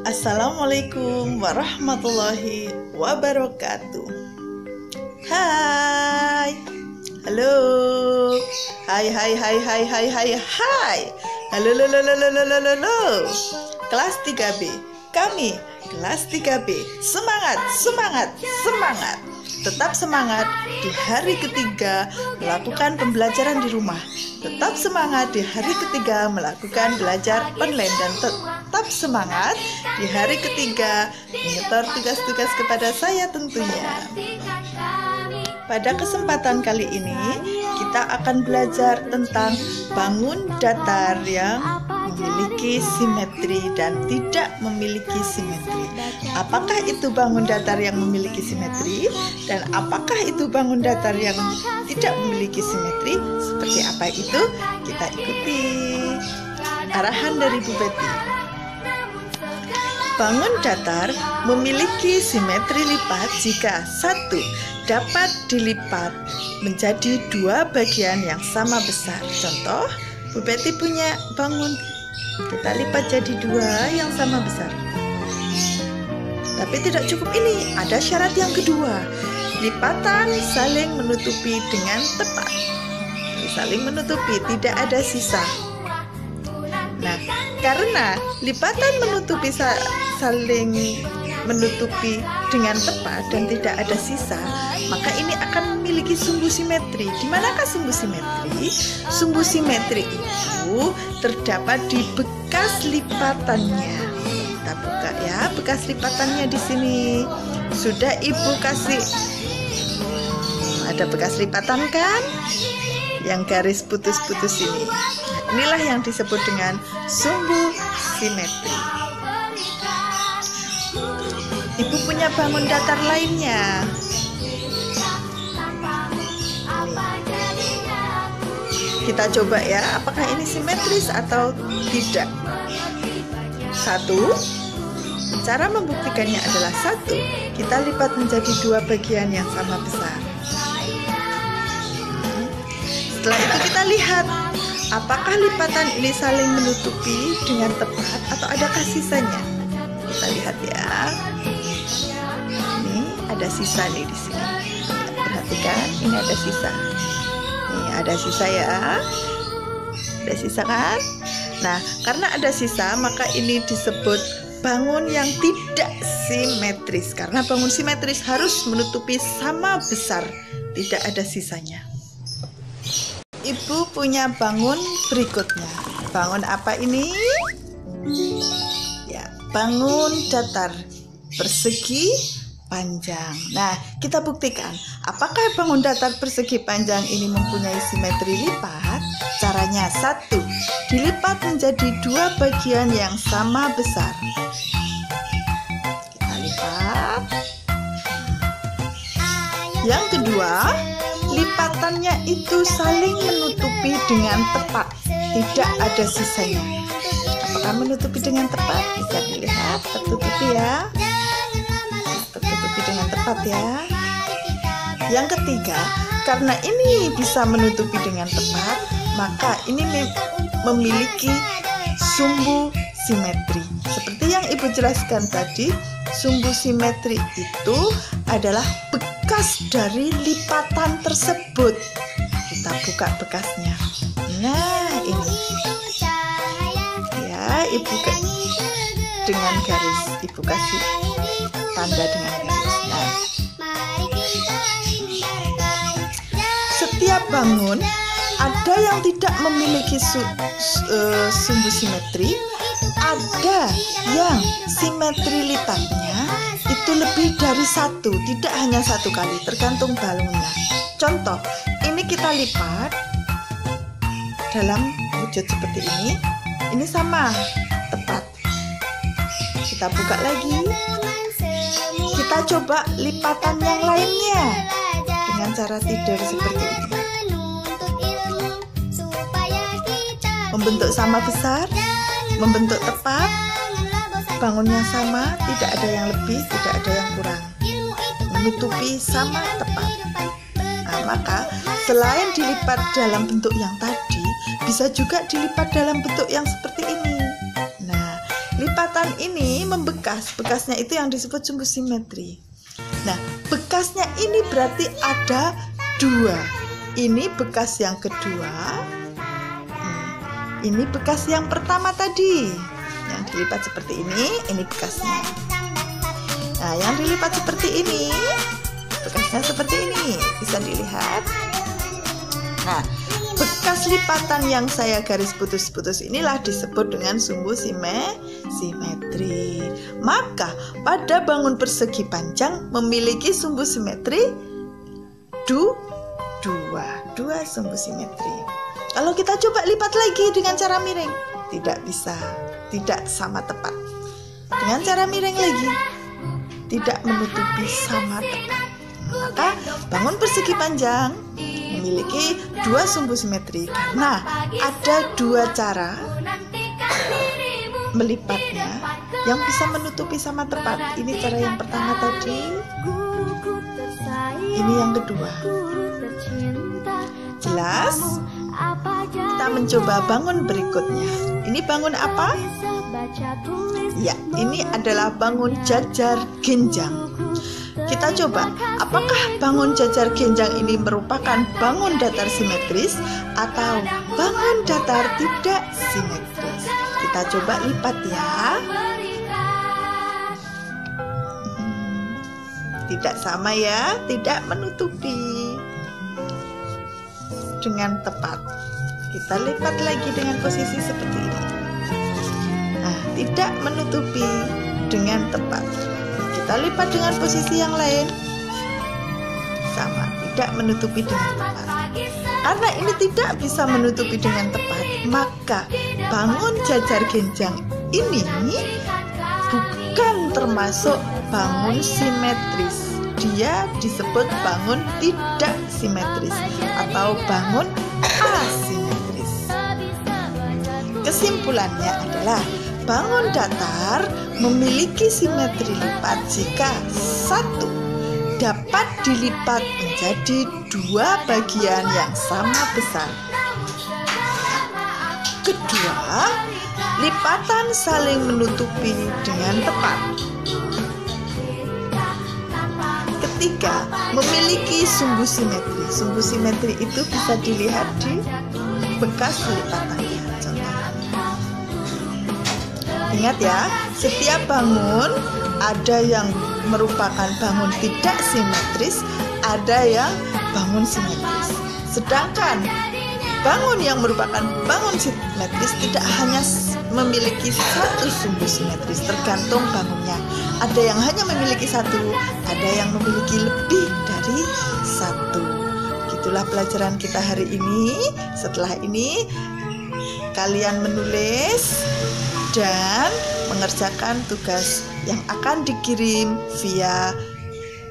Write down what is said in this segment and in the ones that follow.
Assalamualaikum warahmatullahi wabarakatuh. Hai. Halo. Hai. Halo. Kelas 3B. Kami kelas 3B. Semangat. Tetap semangat di hari ketiga melakukan pembelajaran di rumah. Tetap semangat di hari ketiga melakukan belajar online. Dan tetap semangat di hari ketiga menyetor tugas-tugas kepada saya tentunya. Pada kesempatan kali ini kita akan belajar tentang bangun datar yang memiliki simetri dan tidak memiliki simetri. Apakah itu bangun datar yang memiliki simetri dan apakah itu bangun datar yang tidak memiliki simetri? Seperti apa itu? Kita ikuti arahan dari Bu Betty. Bangun datar memiliki simetri lipat jika 1. Dapat dilipat menjadi 2 bagian yang sama besar. Contoh, Bu Betty punya bangun, kita lipat jadi 2 yang sama besar. Tapi tidak cukup ini, ada syarat yang kedua. Lipatan saling menutupi dengan tepat. Saling menutupi, tidak ada sisa. Nah, karena lipatan menutupi saling menutupi dengan tepat dan tidak ada sisa, maka ini akan memiliki sumbu simetri. Di manakah sumbu simetri? Sumbu simetri itu terdapat di bekas lipatannya. Kita buka ya, bekas lipatannya di sini. Sudah Ibu kasih. Ada bekas lipatan kan? Yang garis putus-putus ini. Nah, inilah yang disebut dengan sumbu simetri. Ibu punya bangun datar lainnya. Kita coba ya, apakah ini simetris atau tidak. 1. Cara membuktikannya adalah 1. Kita lipat menjadi 2 bagian yang sama besar. Setelah itu kita lihat apakah lipatan ini saling menutupi dengan tepat atau adakah sisanya. Kita lihat ya. Ini ada sisa nih di sini. Perhatikan, ini ada sisa. Ini ada sisa ya. Ada sisa kan? Nah, karena ada sisa, maka ini disebut bangun yang tidak simetris. Karena bangun simetris harus menutupi sama besar, tidak ada sisanya. Ibu punya bangun berikutnya. Bangun apa ini? Ya, bangun datar persegi panjang. Nah, kita buktikan apakah bangun datar persegi panjang ini mempunyai simetri lipat. Caranya 1. Dilipat menjadi 2 bagian yang sama besar. Kita lipat. Yang kedua, lipatannya itu saling menutupi dengan tepat, tidak ada sisanya. Apakah menutupi dengan tepat? Bisa dilihat, tertutupi ya. Tertutupi dengan tepat ya. Yang ketiga, karena ini bisa menutupi dengan tepat, maka ini memiliki sumbu simetri. Seperti yang Ibu jelaskan tadi, sumbu simetri itu adalah bekas dari lipatan tersebut. Kita buka bekasnya. Nah, ini. Ya, Ibu dengan garis. Ibu kasih tanda dengan garis. Nah, setiap bangun ada yang tidak memiliki sumbu simetri, ada yang simetri lipatnya itu lebih dari 1, tidak hanya 1 kali, tergantung bangunnya. Contoh, ini kita lipat dalam wujud seperti ini sama, tepat. Kita buka lagi, kita coba lipatan yang lainnya dengan cara tidur seperti ini. Membentuk sama besar, membentuk tepat, bangunnya sama, tidak ada yang lebih, tidak ada yang kurang, menutupi sama tepat. Nah, maka selain dilipat dalam bentuk yang tadi, bisa juga dilipat dalam bentuk yang seperti ini. Nah, lipatan ini membekas. Bekasnya itu yang disebut sumbu simetri. Nah, bekasnya ini berarti ada 2. Ini bekas yang kedua. Ini bekas yang pertama tadi. Yang dilipat seperti ini bekasnya. Nah, yang dilipat seperti ini, bekasnya seperti ini. Bisa dilihat. Nah, bekas lipatan yang saya garis putus-putus inilah disebut dengan sumbu simetri. Maka pada bangun persegi panjang memiliki sumbu simetri 2 sumbu simetri. Kalau kita coba lipat lagi dengan cara miring, tidak bisa, tidak sama tepat. Dengan cara miring lagi, tidak menutupi sama tepat. Maka bangun persegi panjang memiliki 2 sumbu simetri karena ada 2 cara melipatnya yang bisa menutupi sama tepat. Ini cara yang pertama tadi, ini yang kedua. Jelas? Kita mencoba bangun berikutnya. Ini bangun apa? Ya, ini adalah bangun jajar genjang. Kita coba, apakah bangun jajar genjang ini merupakan bangun datar simetris atau bangun datar tidak simetris? Kita coba lipat ya. Tidak sama ya, tidak menutupi dengan tepat. Kita lipat lagi dengan posisi seperti ini. Nah, tidak menutupi dengan tepat. Kita lipat dengan posisi yang lain. Sama, tidak menutupi dengan tepat. Karena ini tidak bisa menutupi dengan tepat, maka bangun jajar genjang ini bukan termasuk bangun simetris. Dia disebut bangun tidak simetris atau bangun asimetris. Kesimpulannya adalah bangun datar memiliki simetri lipat jika 1. dapat dilipat menjadi 2 bagian yang sama besar. Kedua, lipatan saling menutupi dengan tepat. Ketiga, memiliki sumbu simetri. Sumbu simetri itu bisa dilihat di bekas lipatannya. Ingat ya, setiap bangun ada yang merupakan bangun tidak simetris, ada yang bangun simetris. Sedangkan bangun yang merupakan bangun simetris tidak hanya memiliki 1 sumbu simetris, tergantung bangunnya. Ada yang hanya memiliki 1, ada yang memiliki lebih dari 1. Gitulah pelajaran kita hari ini. Setelah ini kalian menulis dan mengerjakan tugas yang akan dikirim via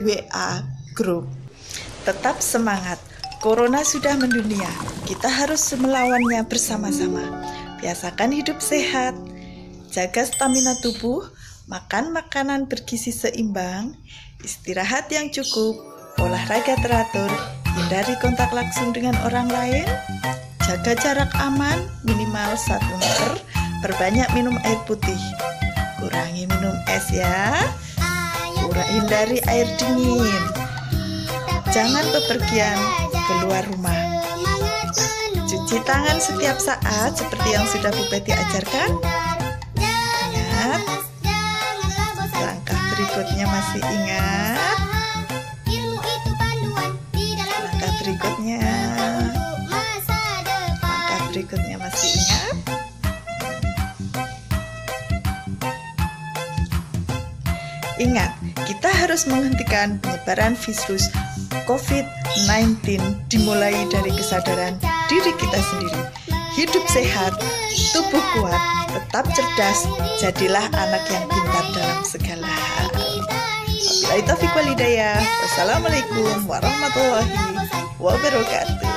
WA grup. Tetap semangat, Corona sudah mendunia, kita harus melawannya bersama-sama. Biasakan hidup sehat, jaga stamina tubuh, makan makanan bergizi seimbang, istirahat yang cukup, olahraga teratur, hindari kontak langsung dengan orang lain, jaga jarak aman minimal 1 meter, perbanyak minum air putih, kurangi minum es ya, hindari air dingin, jangan bepergian keluar rumah, cuci tangan setiap saat seperti yang sudah Bu Betty ajarkan. Ingat, langkah berikutnya masih ingat, langkah berikutnya masih ingat. Ingat, kita harus menghentikan penyebaran virus COVID-19 dimulai dari kesadaran diri kita sendiri. Hidup sehat, tubuh kuat, tetap cerdas, jadilah anak yang pintar dalam segala hal. Wabillahi taufiq wal hidayah. Wassalamualaikum warahmatullahi wabarakatuh.